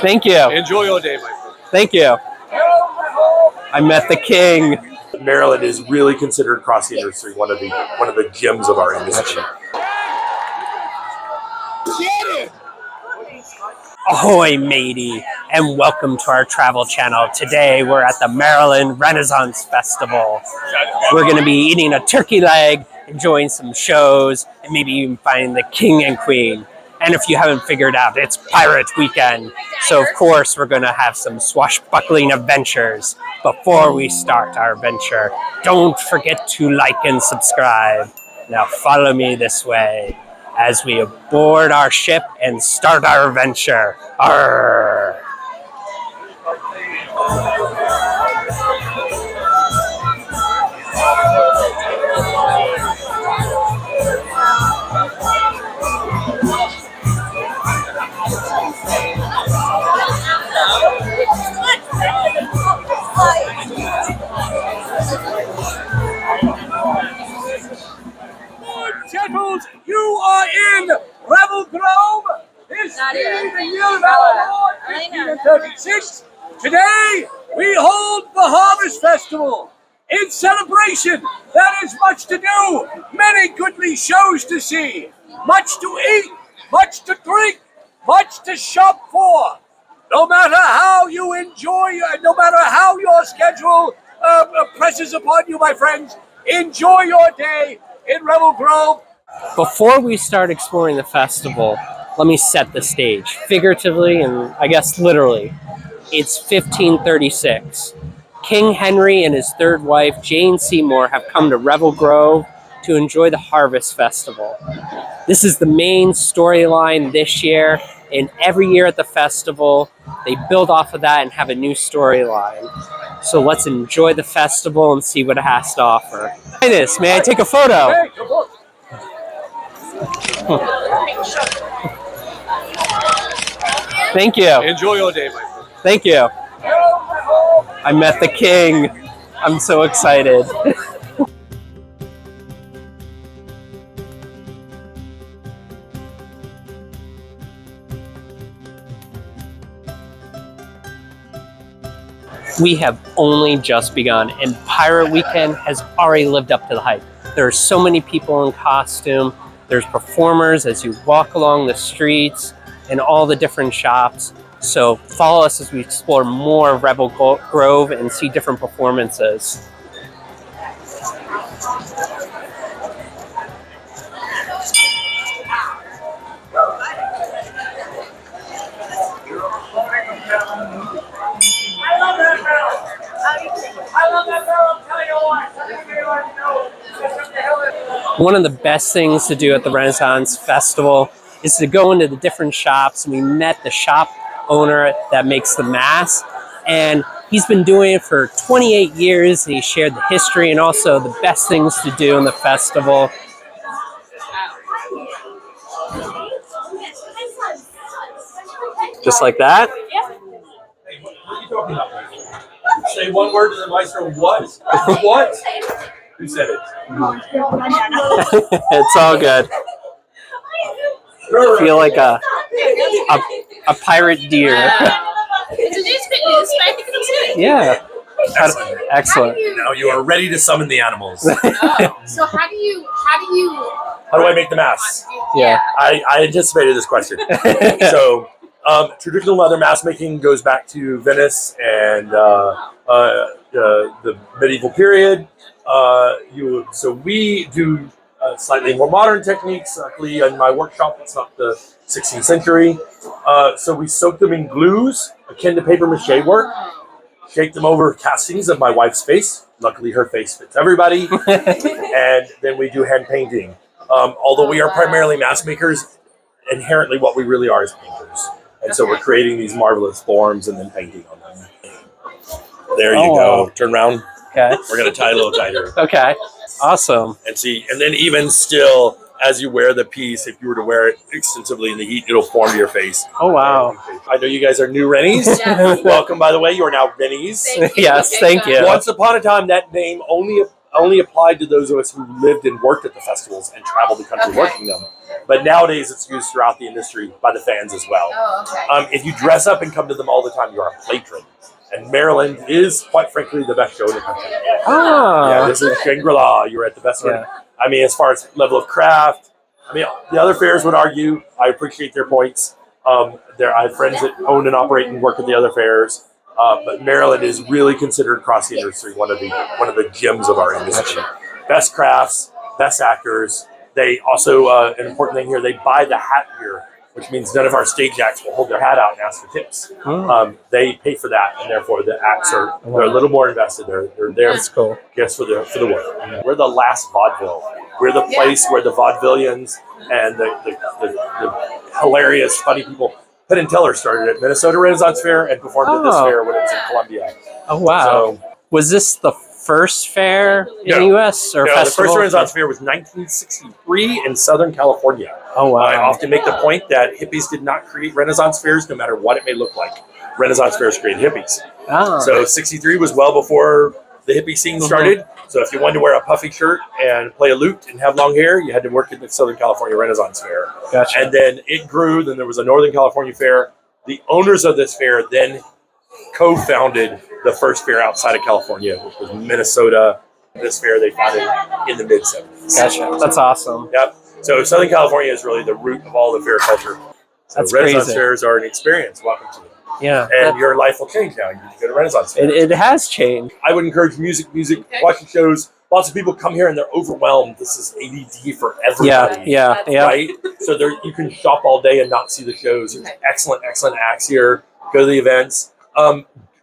Thank you. Enjoy your day, my friend. Thank you. I met the king. Maryland is really considered across the industry one of the gems of our industry. Ahoy, matey, and welcome to our travel channel. Today we're at the Maryland Renaissance Festival. We're going to be eating a turkey leg, enjoying some shows, and maybe even finding the king and queen. And if you haven't figured out, it's Pirate Weekend. So of course we're going to have some swashbuckling adventures. Before we start our adventure, don't forget to like and subscribe. Now follow me this way as we board our ship and start our adventure. Arrgh. Gentles, you are in Revel Grove. This is the year of our Lord 1536. Today, we hold the Harvest Festival. In celebration, there is much to do, many goodly shows to see, much to eat, much to drink, much to shop for. No matter how you enjoy, no matter how your schedule presses upon you, my friends, enjoy your day in Revel Grove. Before we start exploring the festival, let me set the stage, figuratively and I guess literally. It's 1536. King Henry and his third wife, Jane Seymour, have come to Revel Grove to enjoy the Harvest Festival. This is the main storyline this year, and every year at the festival, they build off of that and have a new storyline. So let's enjoy the festival and see what it has to offer. Highness, may I take a photo? Thank you. Enjoy your day, my friend. Thank you. I met the king. I'm so excited. We have only just begun, and Pirate Weekend has already lived up to the hype. There are so many people in costume. There's performers as you walk along the streets and all the different shops. So follow us as we explore more of Revel Grove and see different performances. One of the best things to do at the Renaissance Festival is to go into the different shops. We met the shop owner that makes the mask, and he's been doing it for 28 years. He shared the history and also the best things to do in the festival. Just like that. Hey, what are you talking about? Say one word to the maestro. What? What? Who said it? It's all good. I feel like a pirate deer. Yeah. Excellent. Now you are ready to summon the animals. So how How do I make the mask? Yeah. I anticipated this question. So traditional leather mask making goes back to Venice and the medieval period. So we do slightly more modern techniques. Luckily, in my workshop, it's not the 16th century. So we soak them in glues akin to paper mache work. Shake them over castings of my wife's face. Luckily, her face fits everybody. And then we do hand painting. Although we are primarily mask makers, inherently what we really are is painters. And so we're creating these marvelous forms and then painting on them. There you go. Wow. Turn around. Okay. We're going to tie a little tighter. Okay. Awesome. And see, and then even still, as you wear the piece, if you were to wear it extensively in the heat, it'll form to your face. Oh, wow. I know you guys are new Rennies. Yes. Welcome, by the way. You are now Rennies. Yes, thank you. Once upon a time, that name only only applied to those of us who lived and worked at the festivals and traveled the country working them. But nowadays it's used throughout the industry by the fans as well. Oh, okay. If you dress up and come to them all the time, you are a playtron. And Maryland is, quite frankly, the best show in the country. Oh. Yeah, this is Shangri-La. You're at the best one. I mean, as far as level of craft, I mean, the other fairs would argue. I appreciate their points. I have friends that own and operate and work at the other fairs. But Maryland is really considered across the industry one of the gems of our industry. Best crafts, best actors. They also, an important thing here, they buy the hat here, which means none of our stage acts will hold their hat out and ask for tips. They pay for that, and therefore the acts are they're a little more invested. They're there, cool. Yes, for the work. We're the last vaudeville. We're the place where the vaudevillians and the hilarious, funny people. Penn and Teller started at Minnesota Renaissance Fair and performed at this fair when it was in Columbia. Oh, wow. So, was this the first fair in the U.S. or no, festival? The first Renaissance Fair was 1963 in Southern California. Oh, wow. I often make the point that hippies did not create Renaissance fairs, no matter what it may look like. Renaissance fairs created hippies. Oh. So 63 was well before the hippie scene started. So if you wanted to wear a puffy shirt and play a lute and have long hair, you had to work at the Southern California Renaissance Fair. Gotcha. And then it grew. Then there was a Northern California Fair. The owners of this fair then co-founded the first fair outside of California, which was Minnesota. This fair they founded in the mid-70s. Gotcha. That's awesome. Yep. So Southern California is really the root of all the fair culture. So That's Renaissance crazy. fairs are an experience. Welcome to them. Yeah. And your life will change now. You can go to Renaissance fair. It has changed. I would encourage music, watching shows. Lots of people come here and they're overwhelmed. This is ADD for everybody. Yeah. Right? So you can shop all day and not see the shows. There's excellent acts here. Go to the events.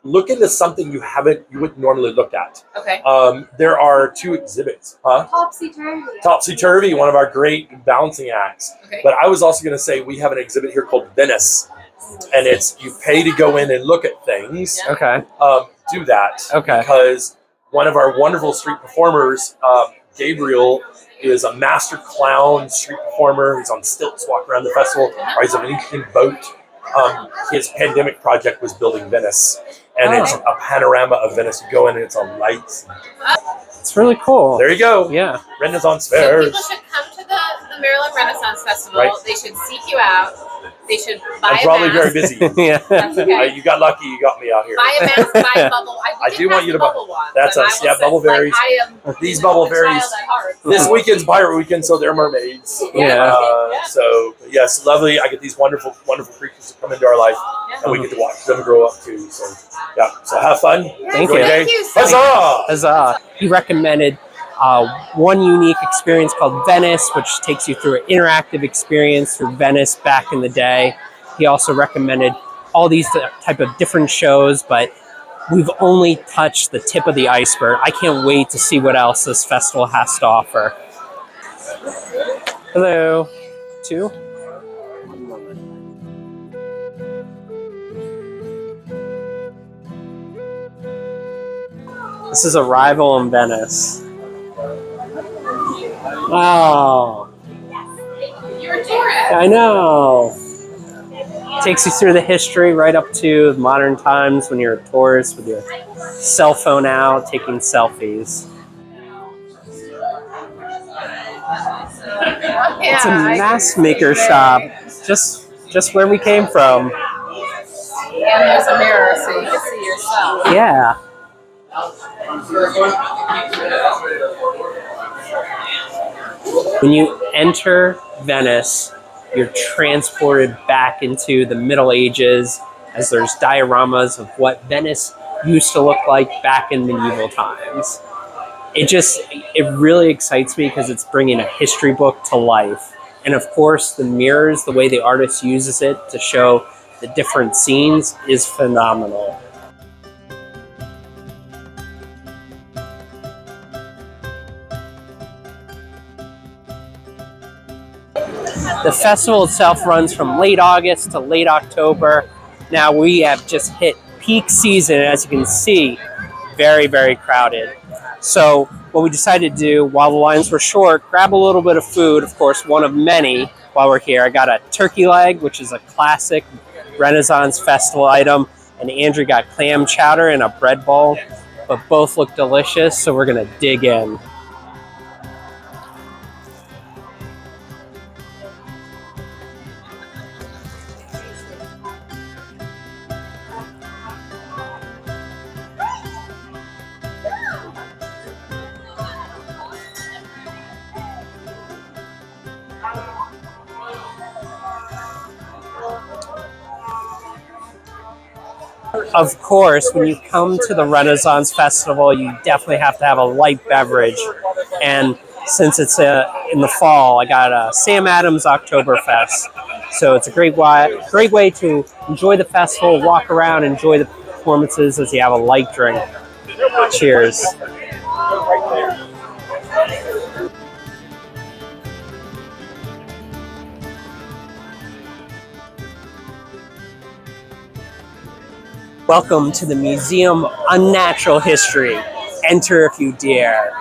Look into something you wouldn't normally look at. Okay. There are 2 exhibits. Topsy Turvy. Topsy Turvy, one of our great balancing acts. Okay. But I was also going to say we have an exhibit here called Venice. And it's you pay to go in and look at things. Okay. Do that. Okay. Because one of our wonderful street performers, Gabriel, is a master clown street performer. He's on stilts, walking around the festival. Rides a Venetian boat. His pandemic project was building Venice. And it's a panorama of Venice. You go in and it's on lights. It's really cool. There you go. Yeah. Renaissance So fairs. people should come to the Maryland Renaissance Festival. Right. They should seek you out. They should buy I'm a probably mask. very busy. Yeah. That's okay. You got lucky. You got me out here. Buy a mask, buy a bubble. I do want you to buy. bubble one. That's but us. I will Yeah, bubble say, berries. I am These bubble a berries. child at heart. This weekend's pirate weekend, so they're mermaids. Yeah. So yes, lovely. I get these wonderful creatures to come into our life, and we get to watch them grow up too. So yeah. So have fun. Thank Enjoy you. your day. Thank you so Huzzah! Huzzah. He recommended one unique experience called Venice, which takes you through an interactive experience through Venice back in the day. He also recommended all these type of different shows, but we've only touched the tip of the iceberg. I can't wait to see what else this festival has to offer. Hello. 2. This is Arrival in Venice. Oh, You're a tourist. I know. Takes you through the history right up to modern times when you're a tourist with your cell phone out, taking selfies. It's a mask maker shop, just where we came from. And there's a mirror so you can see yourself. Yeah. When you enter Venice, you're transported back into the Middle Ages as there's dioramas of what Venice used to look like back in medieval times. It really excites me because it's bringing a history book to life. And of course, the mirrors, the way the artist uses it to show the different scenes is phenomenal. The festival itself runs from late August to late October. Now we have just hit peak season, as you can see, very, very crowded. So what we decided to do while the lines were short, grab a little bit of food, of course, one of many while we're here. I got a turkey leg, which is a classic Renaissance festival item, and Andrew got clam chowder in a bread bowl. but both look delicious, so we're gonna dig in. Of course, when you come to the Renaissance Festival, you definitely have to have a light beverage. And since it's in the fall, I got a Sam Adams Oktoberfest. So it's a great way to enjoy the festival, walk around, enjoy the performances as you have a light drink. Cheers. Welcome to the Museum Unnatural History. Enter if you dare.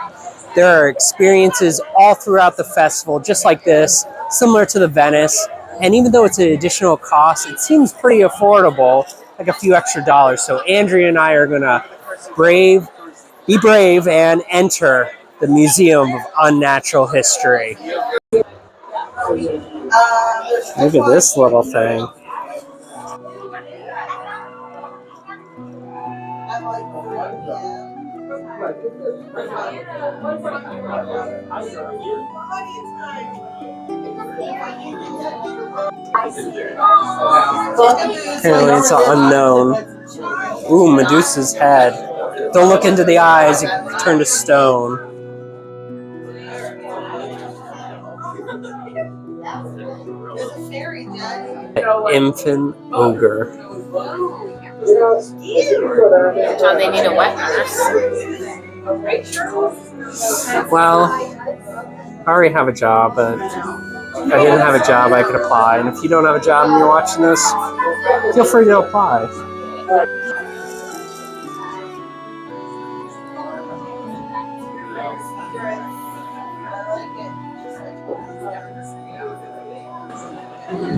There are experiences all throughout the festival, just like this, similar to the Venice. And even though it's an additional cost, it seems pretty affordable, like a few extra dollars. So Andrea and I are gonna be brave and enter the Museum of Unnatural History. Look at this little thing. Apparently it's unknown. Ooh, Medusa's head. Don't look into the eyes, you can turn to stone. Infant ogre. John, they need a wet nurse. Well, I already have a job, but if I didn't have a job, I could apply. And if you don't have a job and you're watching this, feel free to apply.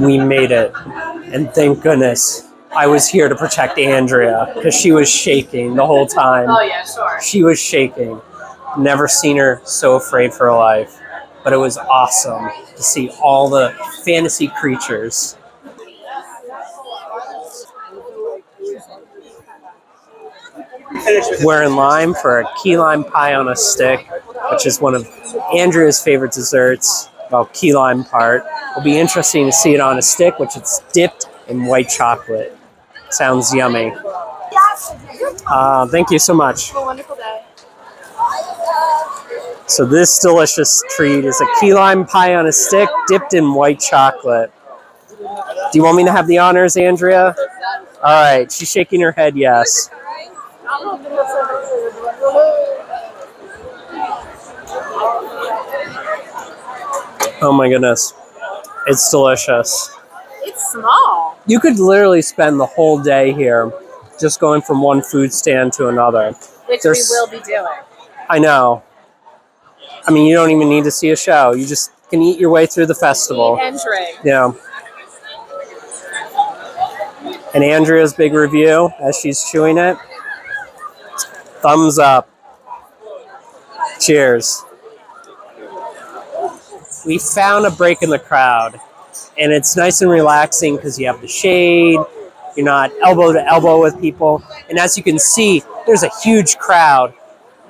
We made it, and thank goodness I was here to protect Andrea because she was shaking the whole time. Oh yeah, sure. She was shaking. Never seen her so afraid for her life, but it was awesome to see all the fantasy creatures. We're in line for a key lime pie on a stick, which is one of Andrea's favorite desserts. Well, key lime part. It'll be interesting to see it on a stick, which it's dipped in white chocolate. Sounds yummy. Thank you so much. Have a wonderful day. So this delicious treat is a key lime pie on a stick dipped in white chocolate. Do you want me to have the honors, Andrea? All right, she's shaking her head yes. Oh my goodness. It's delicious. It's small. You could literally spend the whole day here just going from one food stand to another. Which we will be doing. I know. I mean, you don't even need to see a show. You just can eat your way through the festival. Eat and drink. Yeah. And Andrea's big review as she's chewing it. Thumbs up. Cheers. We found a break in the crowd, and it's nice and relaxing because you have the shade, you're not elbow to elbow with people, and as you can see, there's a huge crowd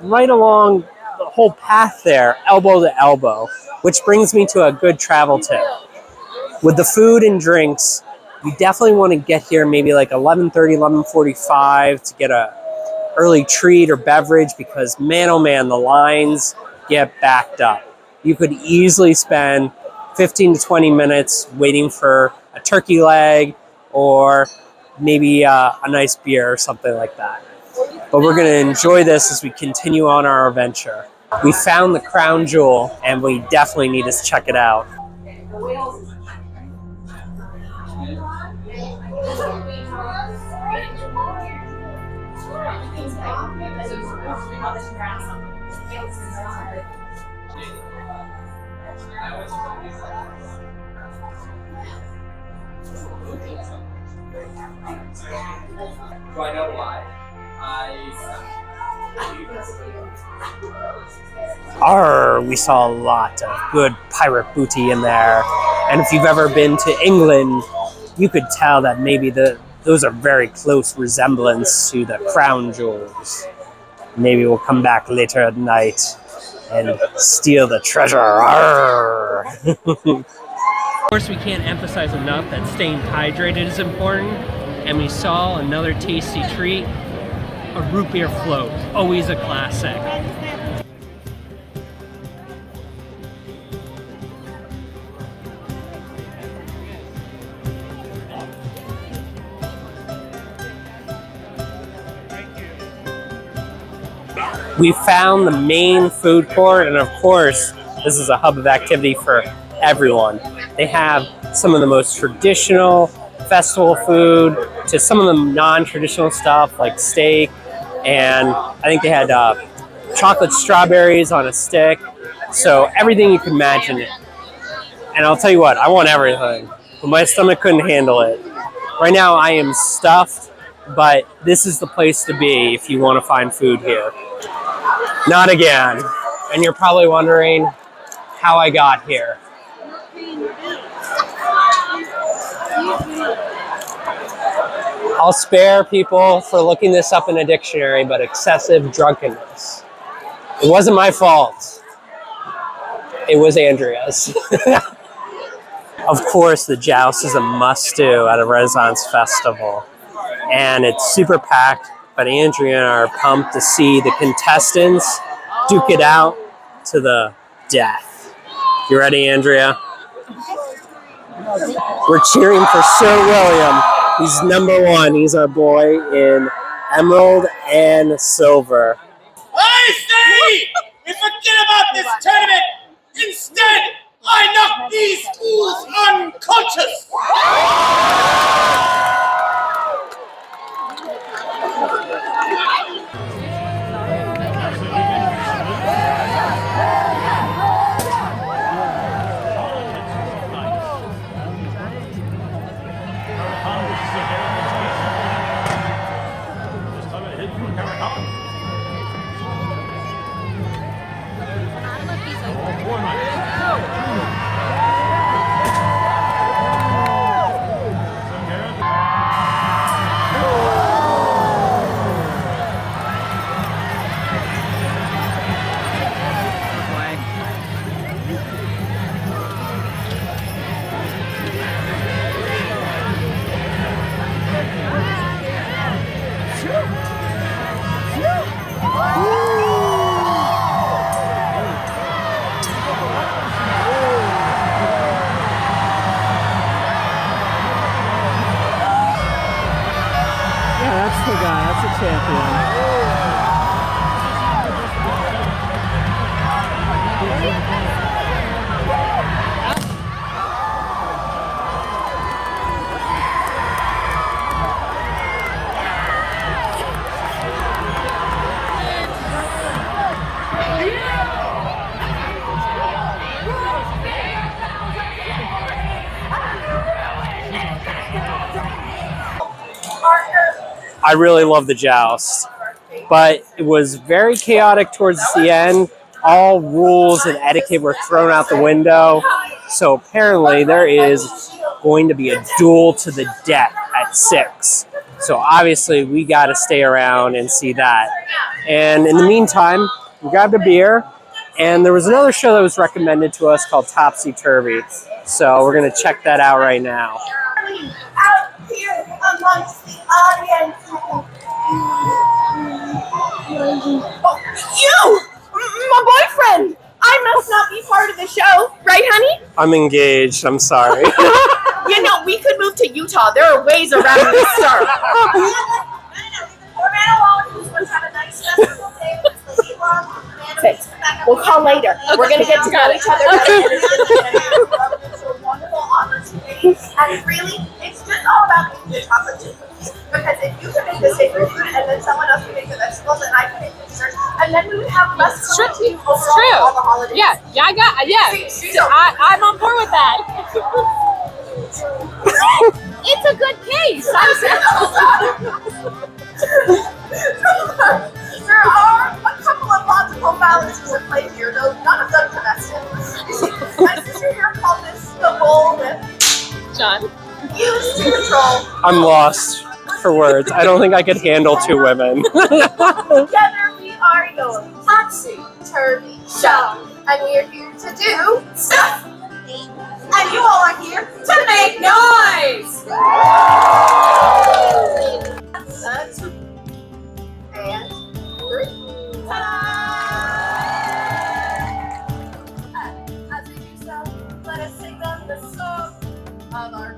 right along the whole path there, elbow to elbow, which brings me to a good travel tip. With the food and drinks, you definitely want to get here maybe like 11:30, 11:45 to get a early treat or beverage because man, oh man, the lines get backed up. You could easily spend 15 to 20 minutes waiting for a turkey leg or maybe a nice beer or something like that. But we're going to enjoy this as we continue on our adventure. We found the crown jewel and we definitely need to check it out. Do I know why? We saw a lot of good pirate booty in there. And if you've ever been to England, you could tell that maybe those are very close resemblance to the crown jewels. Maybe we'll come back later at night and steal the treasure. Of course, we can't emphasize enough that staying hydrated is important. And we saw another tasty treat, a root beer float, always a classic. We found the main food court, and of course, this is a hub of activity for everyone. They have some of the most traditional festival food to some of the non-traditional stuff like steak, and I think they had chocolate strawberries on a stick. So everything you can imagine it. And I'll tell you what, I want everything, but my stomach couldn't handle it. Right now I am stuffed, but this is the place to be if you want to find food here. Not again. And you're probably wondering how I got here. I'll spare people for looking this up in a dictionary, but excessive drunkenness. It wasn't my fault. It was Andrea's. Of course, the Joust is a must-do at a Renaissance festival. And it's super packed, but Andrea and I are pumped to see the contestants duke it out to the death. You ready, Andrea? We're cheering for Sir William. He's #1. He's our boy in emerald and silver. I say we forget about this tournament. Instead, I knock these fools unconscious. That's the guy, that's the champion. I really love the Joust, but it was very chaotic towards the end. All rules and etiquette were thrown out the window. So apparently there is going to be a duel to the death at 6. So obviously we got to stay around and see that. And in the meantime, we grabbed a beer, and there was another show that was recommended to us called Topsy, Turvy. So we're going to check that out right now. Out here amongst the audience. You! My boyfriend! I must not be part of the show, right, honey? I'm engaged, I'm sorry. You know, we could move to Utah. There are ways around this stuff. We'll call later. We're going to get to know each other better. Wonderful opportunity. And really, it's just all about making the chocolate chip cookies. Because if you can make the savory food and then someone else can make the vegetables and I can make the dessert, and then we would have less to do overall all the holidays. Yeah, I'm on board with that. It's a good case. There are I'm lost for words. I don't think I could handle two women. Together we are your Topsy, Turvy show. And we're here to do stuff. And you all are here to make noise. That's and three. Ta-da! As we do so, let us sing them the song of our.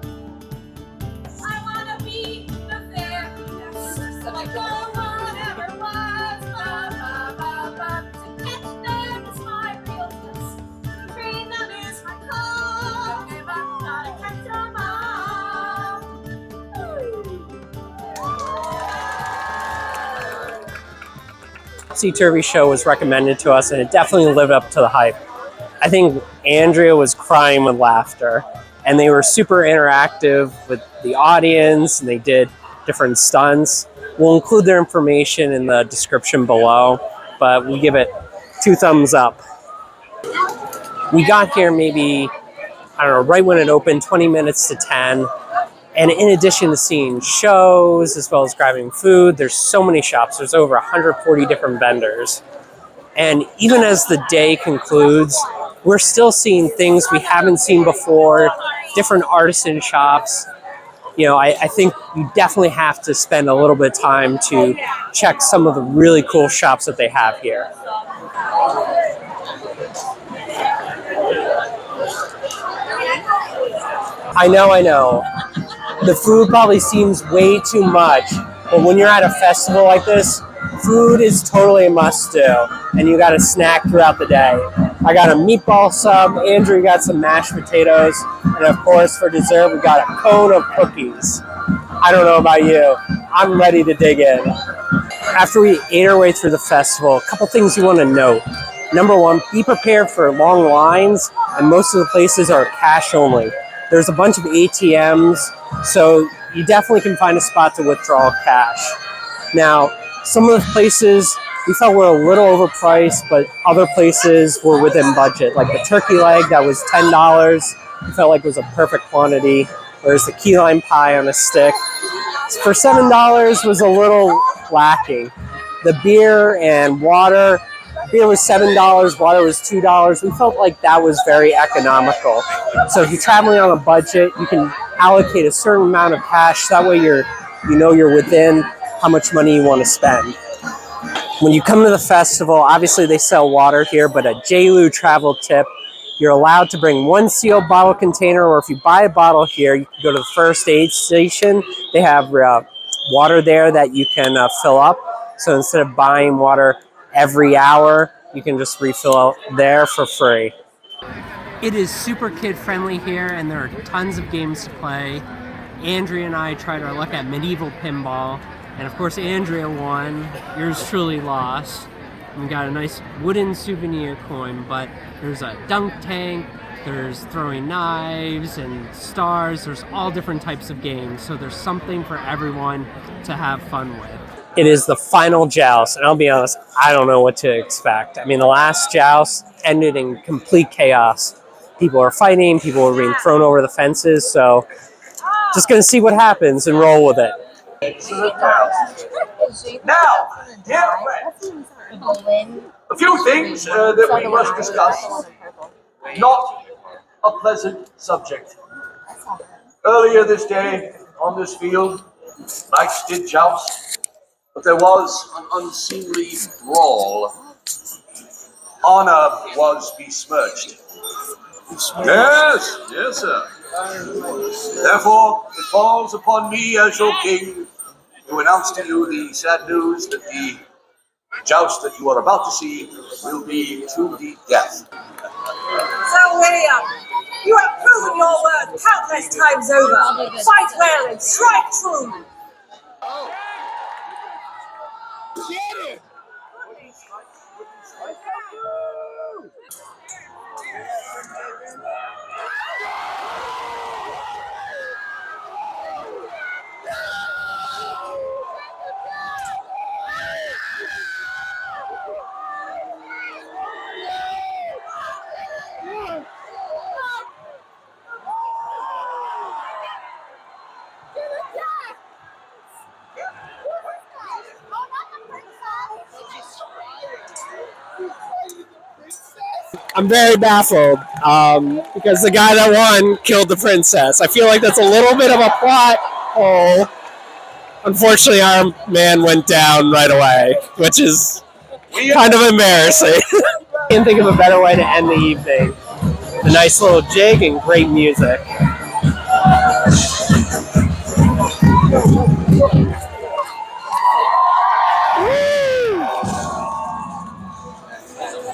I wanna be the fair, like no one ever was. Ba, ba, ba, ba. To catch them is my real bliss. To train them is my call. Don't give up, gotta catch them all. Topsy Turvy show was recommended to us, and it definitely lived up to the hype. I think Andrea was crying with laughter, and they were super interactive with the audience, and they did different stunts. We'll include their information in the description below, but we give it 2 thumbs up. We got here maybe, I don't know, right when it opened, 20 minutes to 10. And in addition to seeing shows, as well as grabbing food, there's so many shops. There's over 140 different vendors. And even as the day concludes, we're still seeing things we haven't seen before, different artisan shops. You know, I think you definitely have to spend a little bit of time to check some of the really cool shops that they have here. I know. The food probably seems way too much, but when you're at a festival like this, food is totally a must-do, and you got to snack throughout the day. I got a meatball sub, Andrew got some mashed potatoes, and of course for dessert we got a cone of cookies. I don't know about you, I'm ready to dig in. After we ate our way through the festival, a couple things you want to note. Number one, be prepared for long lines, and most of the places are cash only. There's a bunch of ATMs, so you definitely can find a spot to withdraw cash. Now, some of the places we felt were a little overpriced, but other places were within budget. Like the turkey leg that was $10, we felt like was a perfect quantity, whereas the key lime pie on a stick for $7 was a little lacking. The beer and water, beer was $7, water was $2. We felt like that was very economical. So if you're traveling on a budget, you can allocate a certain amount of cash. That way you're within how much money you want to spend. When you come to the festival, obviously they sell water here, but a JLU travel tip, you're allowed to bring 1 sealed bottle container, or if you buy a bottle here, you can go to the first aid station. They have water there that you can fill up. So instead of buying water every hour, you can just refill there for free. It is super kid friendly here, and there are tons of games to play. Andrea and I tried our luck at medieval pinball, and of course Andrea won. Yours truly lost. And we got a nice wooden souvenir coin, but there's a dunk tank, there's throwing knives and stars, there's all different types of games, so there's something for everyone to have fun with. It is the final joust, and I'll be honest, I don't know what to expect. I mean, the last joust ended in complete chaos. People are fighting, people are being thrown over the fences, so just gonna see what happens and roll with it. Now, dear friends, a few things that we must discuss. Not a pleasant subject. Earlier this day, on this field, knights did joust, but there was an unseemly brawl. Honor was besmirched. Yes, sir. Therefore, it falls upon me as your king to announce to you the sad news that the joust that you are about to see will be to the death. So, William, you have proven your worth countless times over. Fight well and strike true. I'm very baffled because the guy that won killed the princess. I feel like that's a little bit of a plot hole. Unfortunately, our man went down right away, which is kind of embarrassing. Can't think of a better way to end the evening. A nice little jig and great music.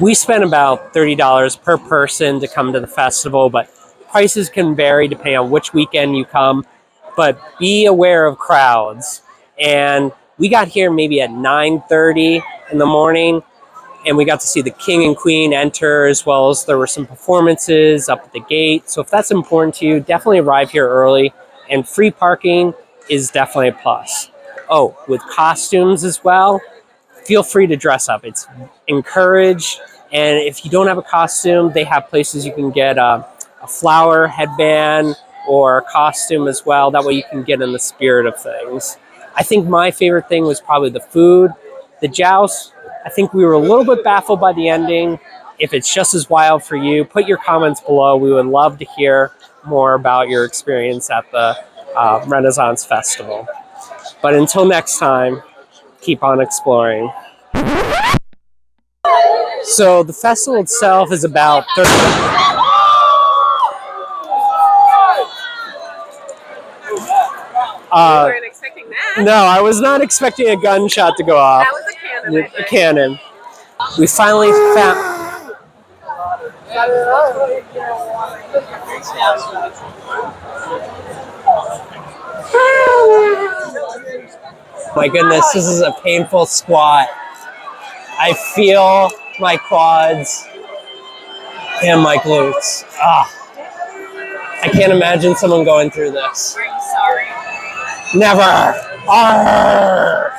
We spent about $30 per person to come to the festival, but prices can vary depending on which weekend you come. But be aware of crowds. And we got here maybe at 9:30 in the morning, and we got to see the king and queen enter, as well as there were some performances up at the gate. So if that's important to you, definitely arrive here early. And free parking is definitely a plus. Oh, with costumes as well, feel free to dress up. It's encouraged. And if you don't have a costume, they have places you can get a flower headband or a costume as well. That way you can get in the spirit of things. I think my favorite thing was probably the food. The Joust, I think we were a little bit baffled by the ending. If it's just as wild for you, put your comments below. We would love to hear more about your experience at the Renaissance Festival. But until next time, keep on exploring. So the festival itself is about 30 You weren't expecting that. No, I was not expecting a gunshot to go off. That was a cannon. I A think. cannon. We finally found. My goodness, this is a painful squat. I feel my quads and my glutes. I can't imagine someone going through this. Are you sorry? Never. Arr!